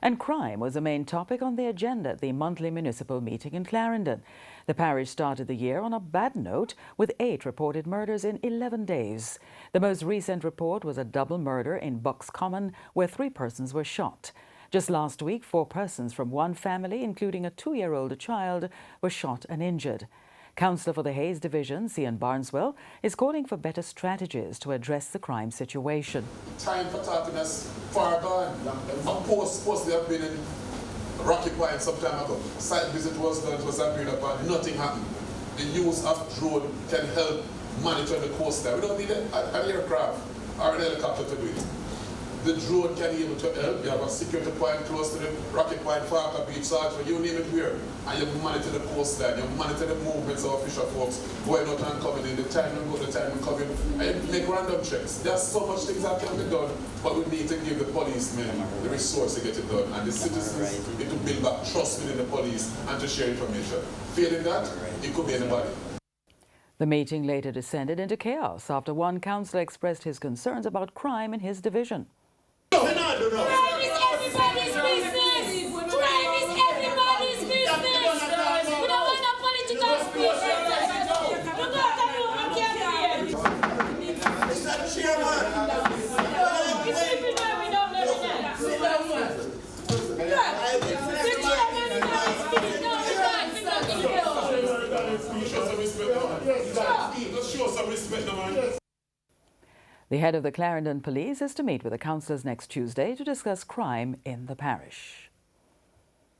And crime was the main topic on the agenda at the monthly municipal meeting in Clarendon. The parish started the year on a bad note with 8 reported murders in 11 days. The most recent report was a double murder in Bucks Common where 3 persons were shot. Just last week, 4 persons from one family, including a 2-year-old child, were shot and injured. Councillor for the Hayes Division, Cian Barneswell, is calling for better strategies to address the crime situation. Time for talking us far gone. Supposedly have been in Rocky Point some time ago. Site visit was done, it was agreed upon, nothing happened. The use of drone can help monitor the coast there. We don't need an aircraft or an helicopter to do it. The drone can be able to help. You have a security point close to the Rocky Point, Farka Beach, Sartre, you name it where. And you monitor the coastline, you monitor the movements of fisher folks going out and coming in, the time and go, the time and coming, and you make random checks. There's so much things that can be done, but we need to give the policemen the resource to get it done, and the citizens need to build back trust within the police and to share information. Failing that, it could be anybody. The meeting later descended into chaos after one councillor expressed his concerns about crime in his division. Crime is everybody's business. Crime is everybody's business. We don't want no political speech. Mr. Chairman. The head of the Clarendon Police is to meet with the councillors next Tuesday to discuss crime in the parish.